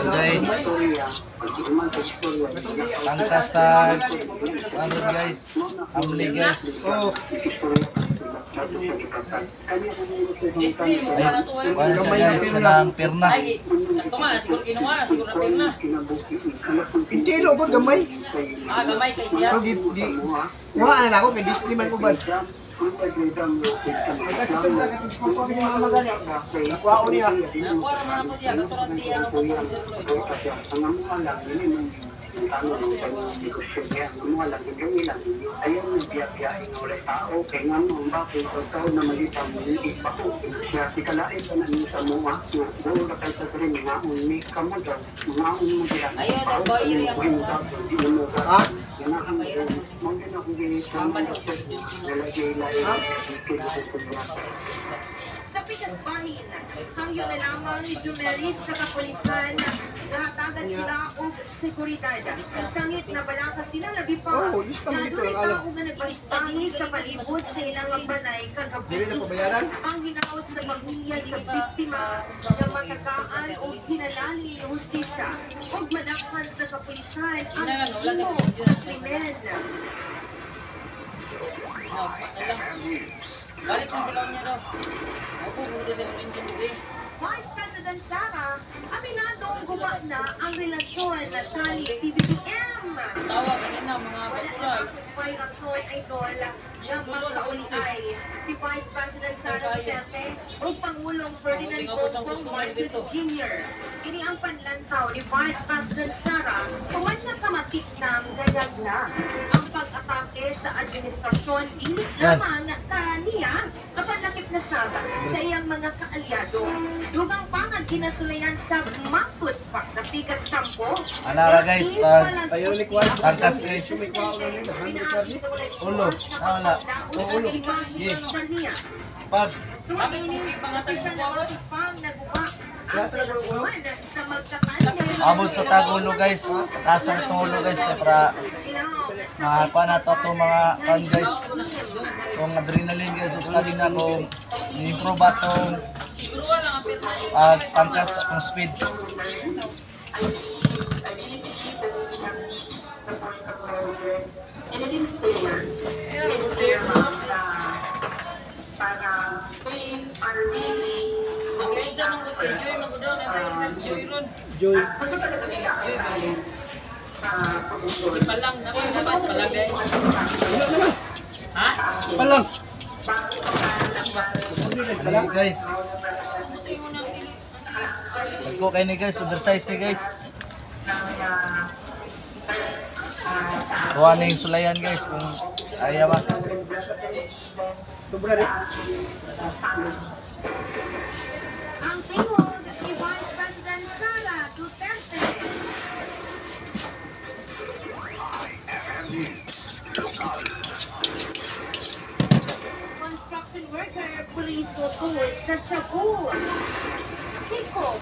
Guys, angkas tag ano guys, amli guys. Oh. Ay, wala siya guys, kanang pirna. Ay, ito nga, siguro kinuha, siguro na pirna. Hindi, lobot, gamay. Ah, gamay kayo siya. Kuhaan na ako, kay Disney man ko ba? Nakuha ko niya. Nakuha naman ako diya, katurang diya, ano, katurang sir Sa Pitasbahin, hangyo na lamang ni journalist sa kapulisan nahatagan sila og seguridad. Ang sangit na balaka sila labi pa. Dahil tao nga nagbastahi sa palibot sa ilang banay kagabi. Ang hinaot sa pamilya sa biktima na matagaan o hinalali ng hustisya o madakpan sa kapulisan ang imo sa krimen. Balik na sila niya daw. Ako, gusto sa engine today. Vice President Sara, aminadong gumawa na ang relasyon na tali PBBM. Tawa kanina mga batural. May rason ay doon ng pagkaulay si Vice President Sara Duterte o Pangulong Ferdinand Bongbong Marcos Jr. Kini ang panlantaw ni Vice President Sara kung man nakamatik ng gayag na ang pag-atake sa administrasyon dili lamang kaniya kapag lakip na Sara sa iyang mga kaalyado. Dugang pangad kinasulayan sa Makut pa sa Pikas Campo. Anara guys, pag angkas guys. Ulo, wala. Ulo. Yes. Pag Kami ni pangatag sa kuwan. abot sa tagulo guys, tasang tulo guys para mapa na to mga kan guys. Kung adrenaline guys, study na kung i-improve ba tong Siguro lang ang pirna. pangkas akong speed. Magayon siya ng good kay Joy, magudon, ay may organs Joy ron. Joy. Joy, bali. Si Palang, na may labas, Palang guys. Ha? Palang. Dali guys. Nagko kayo ni guys, oversize ni guys. Kuha na yung sulayan guys kung ayaw ba. Sobra rin. Ang tingog ni Vice President Sara Duterte. Construction worker, police o tuwid sa Cebu. Sikop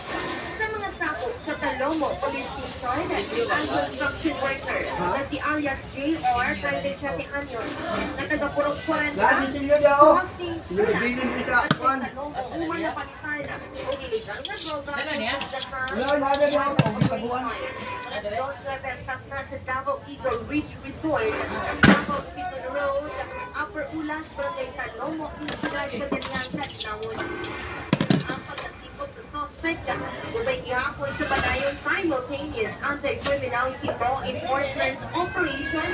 sa mga sakop sa Talomo Police Station, ang construction worker na si alias J.R. 37 anyos na taga-Purok 40 Lahat yung silyo niya oh. crossing Nilibinin din sa kwan. Uma na palitan o illegal na droga Ano niya? Wala, naga niya ako. Ang sabuan. Alas 2 na pestak na sa Davao Eagle Beach Resort, Davao Piton Road, Upper Ulas, Barangay Talomo, Insular, Paganyang, Tagnaon. Ang pagkasikop sa suspect, subay gihapon sa Banayon Simultaneous Anti-Criminality Law Enforcement Operation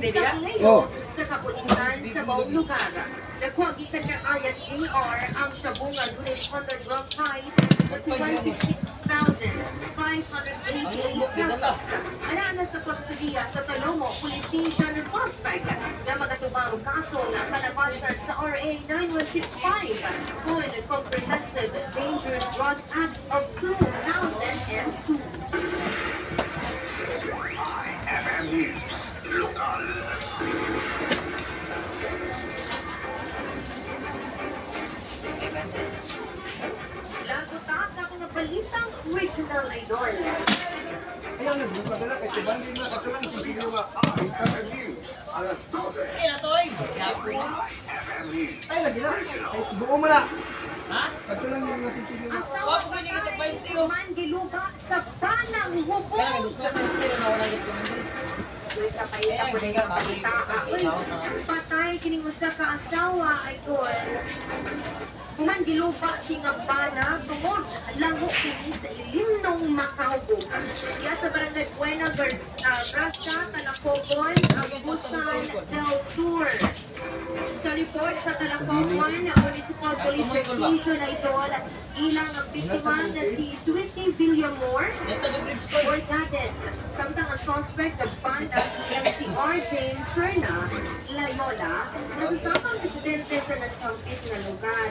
sa Leo sa kapulisan sa buong lugar. Nagwagitan ng alias JR ang Shabunga Unit 100 Rock Prize at 26,580 pesos. Ana sa kustudiya sa Talomo Police Station na suspect na magatubang kaso na kalabasan sa RA 9165 kung Comprehensive Dangerous Drugs Act of 2002. IFM News, Lokal. Lago taas ako ng balitang Regional Idol. Ayaw, nagbuka na lang. Kaya tibandi na. Katulang sa silyo nga. IFM News, alas 12. Kaya na to'y. Gapon. IFM News. Ay, lagi na. Ay, buo mo na. Ha? Katulang yung nasisilyo nga. Wap ko ni man giluba sa banang hubog. Patay kining usa ka asawa ay tol. Human gilupa singa bana tungod lango kini sa ilimnong makahubog. Iya sa barangay Buena Garza, Talacogon, Agusan del Sur. Sa report sa Talacogon Municipal Police Station ay tol, ilang ang biktima na si Sweetie Villamor or Gades. Samtang ang suspect na banda MCR James Serna Layola nasusapang residente sa nasampit na lugar.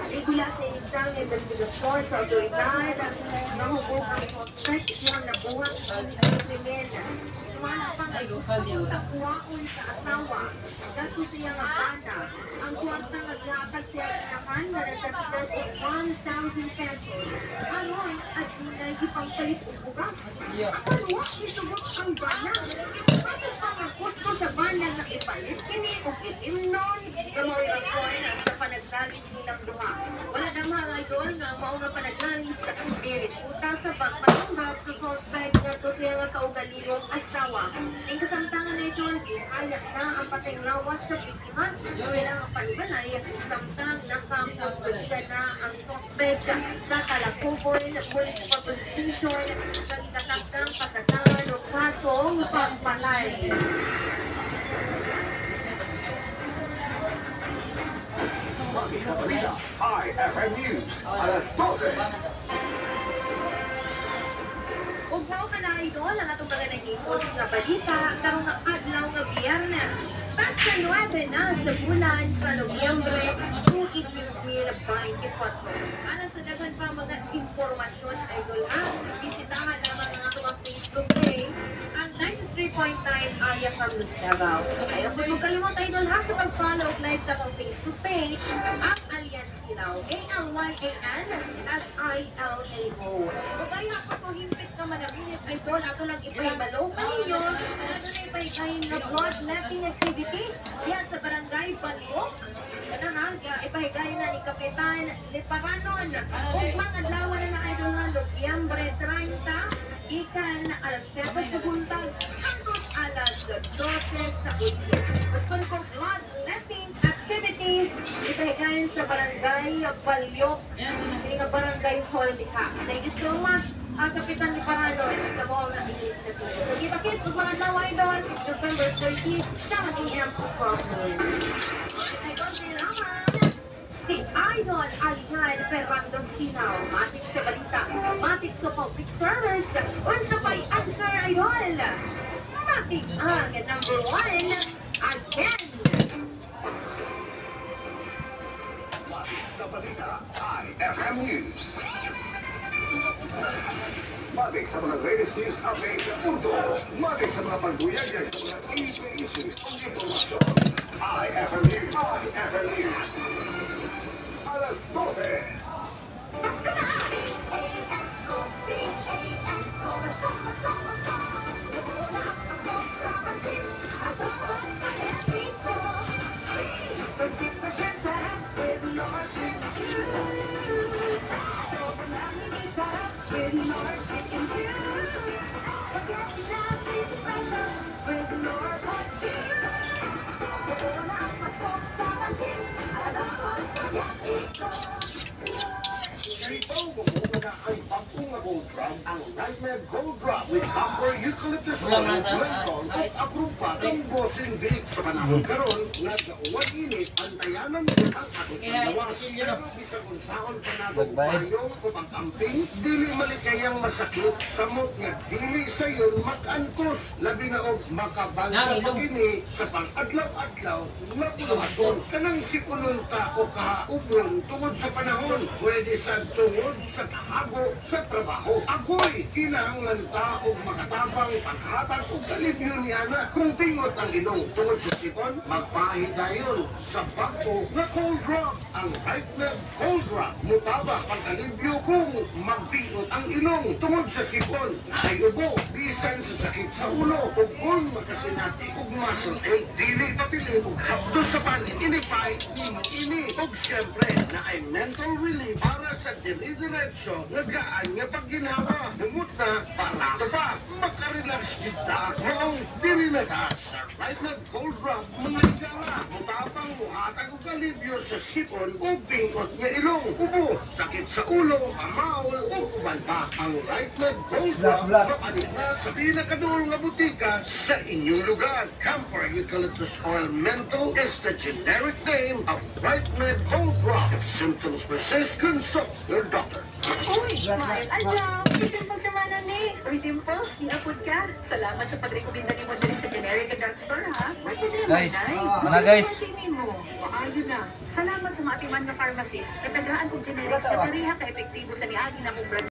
Igula sa inigsang investigasyon sa otoridad nahubog ang suspect siyang nabuhat ang krimen. Wala pang takuwaon sa asawa. Dato siya nga banda. Ang kwarta naglatag siya inakan na nagtapitas ng 1,000 pesos. Aron at dunay ipangpalit o bugas. Ano isubot ang banda? Bakit pa ang gusto sa banda na ipalit? Kini o itimnon? Kamawin ang soin sa panagdalis nilang duha. Wala naman ang idol na mauna panagdalis sa resulta sa pagpatunggap sa suspect na ito siya nga kaugalingong asawa. Ang kasamtangan na ito, ihayak na ang patinglawas sa biktima. Kailang ang panibalay, samtang nakapospedya na ang suspect sa Talacogon Municipal Police Station sa ikatakang pasagangan o kasong pagpalay. Mati sa balita, IFM News, alas 12. Ugnaw ka na idol ang atong mga nagingos nga balita karong nga adlaw nga Biyernes. Basta 9 na sa bulan sa Nobyembre 2024. Ana sa daghan pa mga impormasyon idol ha. Bisitahan naman ang atong Facebook page ang 93.9 Aya from Luz Davao. Ayaw po yung kalimot idol ha sa pag-follow live sa akong Facebook page ang Alliance Silaw. ALYANSILAO. O kaya ako to himpit ka manaminis idol ako lang ipahibalo pa ninyo na doon ay pahigayin na bloodletting activity diyan sa barangay Balok. Ipahigayin na ni Kapitan Liparanon. Ugmang adlaw na na idol nga Nobyembre 30 ikan alas 7 sa buntag hangtod alas 12 sa ulit. Mas pa kong bloodletting activity ipahigayin sa barangay Balyok. Hindi nga barangay hall diha. Thank you so much Kapitan Liparanon sa mga initiative. So ipakit ugmang adlaw idol November 30 7 AM to 12 noon. Idol salamat. Si Idol Alian Ferrando Sinaw, matik sa balita, matik sa public service, unsa pa'y answer idol? Matik ang number 1 again. Mati sa balita, IFM News. Mati sa mga latest news updates sa mundo. Mati sa mga pagbuyagyag sa mga issues o impormasyon. IFM News. IFM News. Alas 12. Ang Nightmare Gold Drop with copper eucalyptus oil, menthol at aprupa ang bossing vape sa panahon karon nagauwag init ang tayanan mo ang ating paglawas. Pero bisag unsaon pa nato payong o pagkamping, dili malikayang masakit samot nga dili sayon makantos labi na og makabanta pagini sa pang-adlaw-adlaw nga puluhaton. Kanang sikulunta o kahaubron tungod sa panahon, pwede sa tungod sa kahago sa trabaho. Agoy, kinahanglan ta og makatabang paghatag og alibyo ni ana. Kung pingot ang inong tungod sa sipon, magpahigayon sa bago na cold drop. Ang Nightmare Cold Drop mutaba pag-alibyo kung magpingot ang ilong tungod sa sipon. Ay ubo, bisan sa sakit sa ulo ug kung makasinati og muscle ache, dili papiling og hapdo sa panin, inipay nimo ini. Ug syempre, na ay mental relief para sa dire-diretso nga gaan nga pag ginawa. Bumot na, para ito pa, makarelax kita. Maong diri na ka sa Right Med Cold Drop, mga igala. Mutapang muhatag og alibyo sa sipon o bingkot nga ilong. Ubo, sakit sa ulo, pamawal o uban pa. Ang Right Med Cold Drop, mapalit na sa pinakaduol nga butika sa inyong lugar. Camphor Eucalyptus Oil Menthol is the generic name of Right Med Cold Drop. If symptoms persist, consult your doctor. Uy, Smile, alam, si Dimples yung mana ni. Uy, Dimples, hinapod ka. Salamat sa pagrekomenda ni mo dali sa generic drugstore, ha? Guys, ano guys? Maayo na. Salamat sa mga atiman na pharmacist. Nagdagaan kong generics na pareha ka-epektibo sa niagi na kong brand